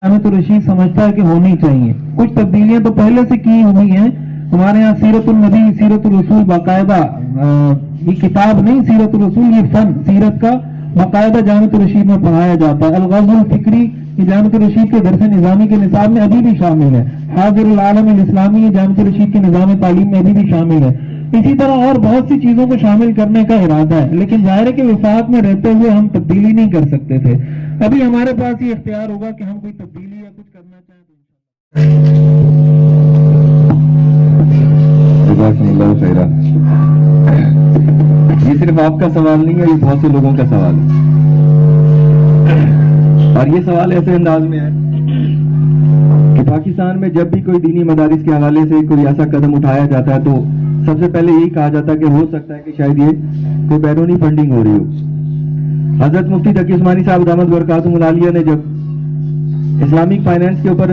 तो रशीद समझता है कि होनी चाहिए। कुछ तब्दीलियां तो पहले से की हुई हैं। हमारे यहाँ सीरतुल नबी, सीरतुल रसूल बाकायदा, ये किताब नहीं सीरतुल रसूल, ये फन सीरत का बाकायदा जामिअतुल रशीद में पढ़ाया जाता है। अल-ग़ज़्वुल फ़िक्री ये जामिअतुल रशीद के दरस निज़ामी के निसाब में अभी भी शामिल है। हाज़िरुल आलम इस्लामी ये जामिअतुल रशीद के निज़ाम तालीम में अभी भी शामिल है। इसी तरह और बहुत सी चीजों को शामिल करने का इरादा है, लेकिन जाहिर है कि वफाक में रहते हुए हम तब्दीली नहीं कर सकते थे। अभी हमारे पास ये इख्तियार होगा कि हम कोई तब्दीली या कुछ करना चाहें तो। ये सिर्फ आपका सवाल नहीं है, ये बहुत से लोगों का सवाल है, और ये सवाल ऐसे अंदाज में है कि पाकिस्तान में जब भी कोई दीनी मदारिस के हवाले से कोई ऐसा कदम उठाया जाता है तो सबसे पहले यही कहा जाता है कि हो सकता है कि शायद ये कोई बैरूनी फंडिंग हो रही हो। हजरत मुफ्ती तकी उस्मानी साहब दामद बरकातुहुल आलिया ने जब इस्लामिक फाइनेंस के ऊपर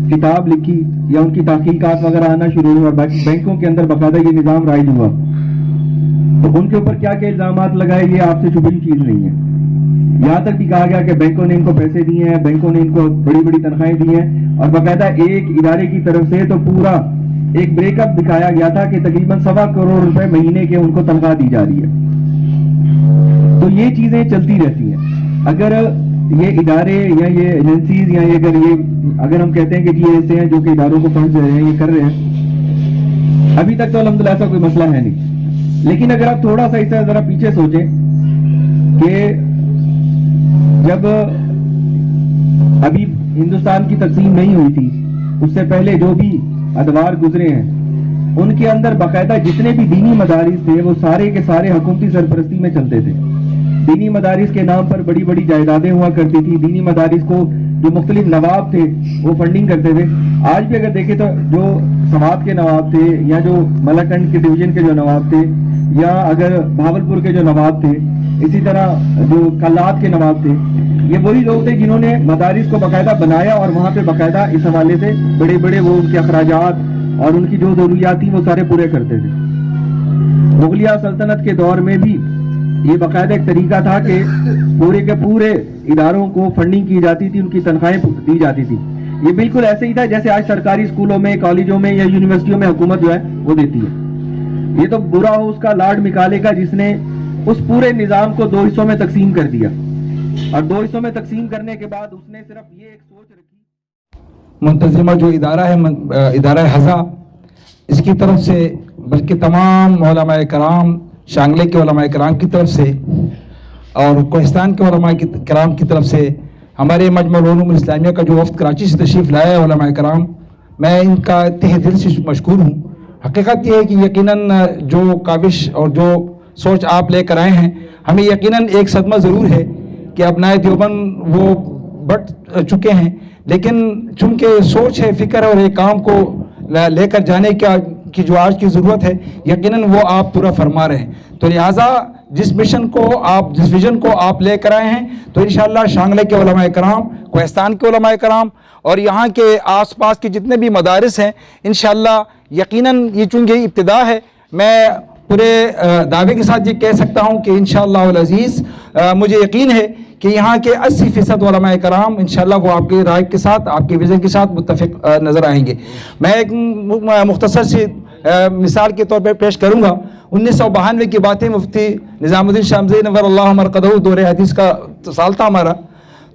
किताब लिखी या उनकी तहकीकात वगैरह आना शुरू हुई और बैंकों के अंदर बाकायदा ये निज़ाम राइज हुआ, तो उनके ऊपर क्या क्या इल्जामात लगाए ये आपसे छुपी चीज नहीं है। यहाँ तक भी कहा गया कि बैंकों ने इनको पैसे दिए हैं, बैंकों ने इनको बड़ी बड़ी तनख्वाहें दी हैं, और बाकायदा एक इदारे की तरफ से तो पूरा एक ब्रेकअप दिखाया गया था कि तकरीबन 1.25 करोड़ रुपए महीने के उनको तनख्वाह दी जा रही है। तो ये चीजें चलती रहती हैं। अगर ये इदारे या ये एजेंसीज या ये अगर हम कहते हैं कि जी ऐसे हैं जो कि इदारों को फंड दे रहे हैं, ये कर रहे हैं, अभी तक तो अल्हम्दुलिल्लाह ऐसा कोई मसला है नहीं। लेकिन अगर आप थोड़ा सा इसे जरा पीछे सोचें कि जब अभी हिंदुस्तान की तकसीम नहीं हुई थी, उससे पहले जो भी अदवार गुजरे हैं, उनके अंदर बाकायदा जितने भी दीनी मदारिस थे वो सारे के सारे हुकूमती सरपरस्ती में चलते थे। दीनी मदारिस के नाम पर बड़ी बड़ी जायदादें हुआ करती थी। दीनी मदारिस को जो मुख्तलिफ नवाब थे वो फंडिंग करते थे। आज भी अगर देखें तो जो समात के नवाब थे या जो मलकंड के डिवीजन के जो नवाब थे या अगर भावलपुर के जो नवाब थे, इसी तरह जो कल्लात के नवाब थे, ये वही लोग थे जिन्होंने मदारिस को बाकायदा बनाया और वहाँ पे बाकायदा इस हवाले से बड़े बड़े वो उनके अखराजात और उनकी जो जरूरियात थी वो सारे पूरे करते थे। मुगलिया सल्तनत के दौर में भी ये बाकायदा एक तरीका था कि पूरे के पूरे इदारों को फंडिंग की जाती थी, उनकी तनख्वाहें दी जाती थी। ये बिल्कुल ऐसे ही था जैसे आज सरकारी स्कूलों में, कॉलेजों में या यूनिवर्सिटियों में हुकूमत जो है वो देती है। ये तो बुरा हो उसका लॉर्ड मिकाले का, जिसने उस पूरे निजाम को 2 हिस्सों में तकसीम कर दिया, और 2 हिस्सों में तकसीम करने के बाद उसने सिर्फ ये एक सोच रखी, मुंतज़िमा जो इदारा है, इदारा हज़ा, इसकी तरफ से बल्कि तमाम उलमाए कराम, शांगले के उलमाए कराम की तरफ से और कोहिस्तान के उलमाए कराम की तरफ से हमारे मजमा उलूम इस्लामिया का जो वफ़द कराची से तशरीफ़ लाया है उलमाए कराम, मैं इनका तहे दिल से मशकूर हूँ। हकीकत ये है कि यकीनन जो काविश और जो सोच आप लेकर आए हैं, हमें यकीनन एक सदमा ज़रूर है कि अपनाए देवबंद वो बढ़ चुके हैं, लेकिन चूंकि सोच है, फिक्र है और एक काम को लेकर जाने की जो आज की ज़रूरत है, यकीनन वो आप पूरा फरमा रहे हैं। तो लिहाजा जिस मिशन को आप, जिस विजन को आप लेकर आए हैं, तो इंशाअल्लाह शांगले के उलमाए कराम, कोहिस्तान के उलमाए कराम और यहाँ के आसपास के जितने भी मदारिस हैं, इंशाअल्लाह यकीनन ये चूँकि इब्तिदा है, मैं पूरे दावे के साथ ये कह सकता हूँ कि इंशाअल्लाह अल अज़ीज़ मुझे यकीन है कि यहाँ के 80% उलमाए कराम इंशाअल्लाह वो आपके राय के साथ, आपके विज़न के साथ मुत्तफ़िक़ नज़र आएंगे। मैं एक मुख्तसर सी मिसाल के तौर पर पेश करूँगा। 1992 की बात है, मुफ्ती निज़ामुद्दीन शामज़ई नव्वरल्लाहु मरक़दहू दौरे हदीस का साल था हमारा।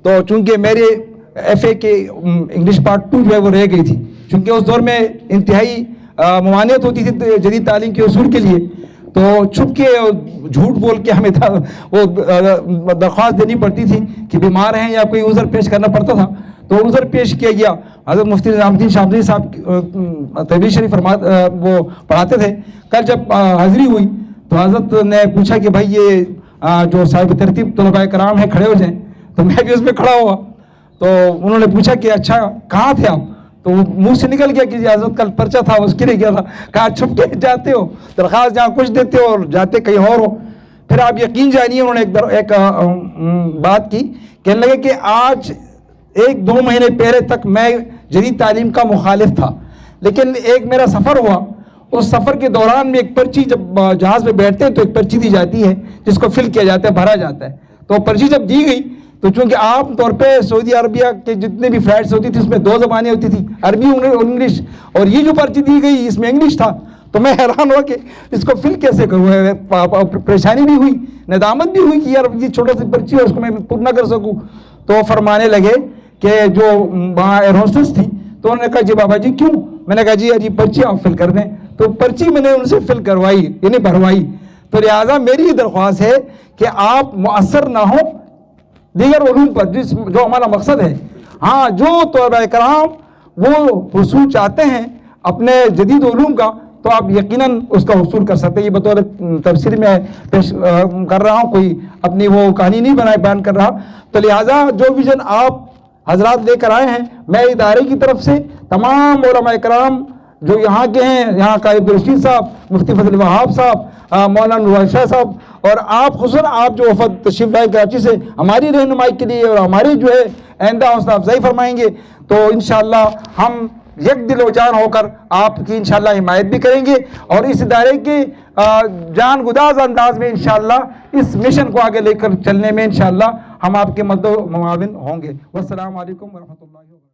तो चूँकि मेरे FA के इंग्लिश पार्ट 2 जो है वो रह गई थी, चूँकि उस दौर में इंतहाई ममानियत होती थी जदीद तालीम के उसूल के लिए, तो छुप के झूठ बोल के हमें वो दरख्वास्त देनी पड़ती थी कि बीमार हैं या कोई उज़र पेश करना पड़ता था, तो उज़र पेश किया गया। हज़रत मुफ्ती निज़ामुद्दीन शामज़ई साहब तबलीग शरीफ वो पढ़ाते थे। कल जब हाज़िरी हुई तो हज़रत ने पूछा कि भाई ये जो साहिब तरतीब तलबाए कराम हैं खड़े हो जाएं, तो मैं भी उसमें खड़ा हुआ। तो उन्होंने पूछा कि अच्छा कहाँ थे आप, तो मुंह से निकल गया कि हज़रत कल पर्चा था उसके लिए गया था। कहा छुप के जाते हो, दरख्वास्त जहाँ कुछ देते हो और जाते कहीं और हो। फिर आप यकीन जानिए उन्होंने एक बात की, कहने लगे कि आज 1-2 महीने पहले तक मैं जदीद तालीम का मुखालिफ था, लेकिन एक मेरा सफ़र हुआ उस सफ़र के दौरान में एक पर्ची, जब जहाज़ में बैठते हैं तो एक पर्ची दी जाती है जिसको फिल किया जाता है, भरा जाता है। तो पर्ची जब दी गई तो चूंकि आम तौर पे सऊदी अरबिया के जितने भी फ्लाइट्स होती थी उसमें 2 ज़बानें होती थी, अरबी और इंग्लिश, और ये जो पर्ची दी गई इसमें इंग्लिश था। तो मैं हैरान हुआ कि इसको फिल कैसे करूँ, परेशानी भी हुई, नदामत भी हुई कि यार ये छोटा सी पर्ची है उसको मैं पूर्ण ना कर सकूँ। तो फरमाने लगे कि जो वहाँ एयर होस्टेस थी तो उन्होंने कहा जी बाबा जी क्यों? मैंने कहा जी यार ये पर्ची आप फिल कर दें। तो पर्ची मैंने उनसे फिल करवाई, यानी भरवाई। तो लिहाजा मेरी ये दरख्वास्त है कि आप मुअस्सर ना हो दीगर उलूम पर, जो हमारा मकसद है। हाँ, जो तलबा कराम वो हुसूल चाहते हैं अपने जदीद उलूम का, तो आप यकीनन उसका हुसूल कर सकते हैं। ये बतौर तफसीर में पेश कर रहा हूँ, कोई अपनी वो कहानी नहीं बयान कर रहा। तो लिहाजा जो विजन आप हजरात लेकर आए हैं, मैं इदारे की तरफ से तमाम उलमा इकराम जो यहाँ के हैं, यहाँ का अब्दुल रशीद साहब, मुफ्ती फजल वहाब साहब, मौलाना नूर शाह साहब, और आप खुसूसन आप जो वफद तशरीफ लाए कराची से हमारी रहनुमाई के लिए और हमारी जो है आइंदा हौसला अफजाई फरमाएंगे, तो इंशाअल्लाह हम एक दिल व जान होकर आपकी इंशाअल्लाह हिमायत भी करेंगे और इस इदारे के जान गुदाज अंदाज में इंशाअल्लाह इस मिशन को आगे लेकर चलने में इंशाअल्लाह हम आपके मदद मुआविन होंगे। वस्सलाम वालेकुम वरहमतुल्लाहि व बरकातहू।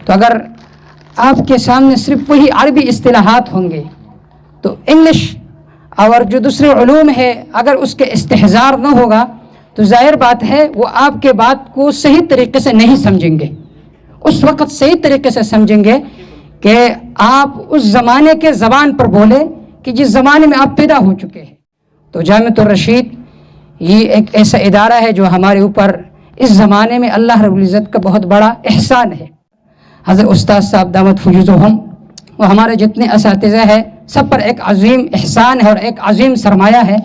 तो अगर आपके सामने सिर्फ वही अरबी इस्तिलाहात होंगे, तो इंग्लिश और जो दूसरे उलूम है अगर उसके इस्तेहज़ार न होगा तो ज़ाहिर बात है वो आपके बात को सही तरीके से नहीं समझेंगे। उस वक़्त सही तरीके से समझेंगे कि आप उस ज़माने के ज़बान पर बोले कि जिस ज़माने में आप पैदा हो चुके हैं। तो जामिअतुर रशीद ये एक ऐसा इदारा है जो हमारे ऊपर इस ज़माने में अल्लाह रब्बुल इज़्ज़त का बहुत बड़ा एहसान है। हज़रत उस्ताद साहब दामत फुजूरहुम वो हमारे जितने असातिज़ा है सब पर एक अजीम एहसान है और एक अजीम सरमाया है।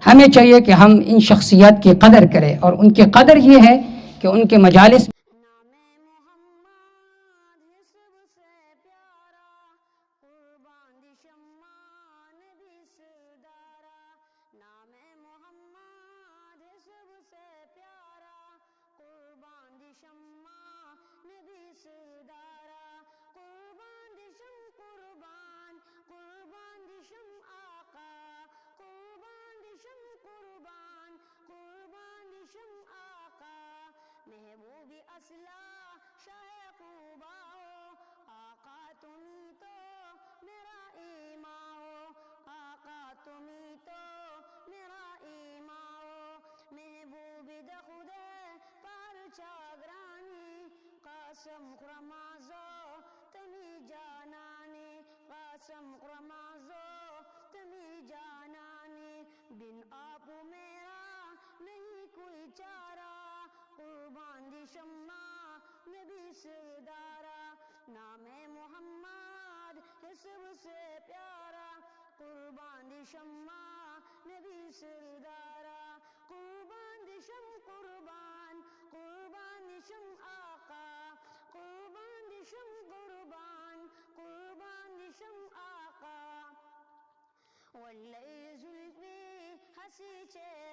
हमें चाहिए कि हम इन शख्सियत की कदर करें, और उनकी कदर ये है कि उनके मजालिस महबूबी असला शाह खूबा हो, आका तुम्ही तो मेरा ईमा हो, आका तुम्ही तो मेरा ईमा हो। महबूबी द खुदे पर चागरानी कासम खुरमाजो तमी जानानी, कासम खुरमाजो तमी जानानी। बिन आपू मेरा नहीं कोई चारा, कुर्बान दी शम्मा नबी सरदारा। नाम मोहम्मद है सबसे प्यारा, कुर्बान दी शम्मा नबी सरदारा। कुर्बान दी शम कुर्बान, कुर्बान दी शम आका, कुर्बान दी शम कुर्बान, कुर्बान दी शम आका। वल्लैल जुल्फी हंसी चे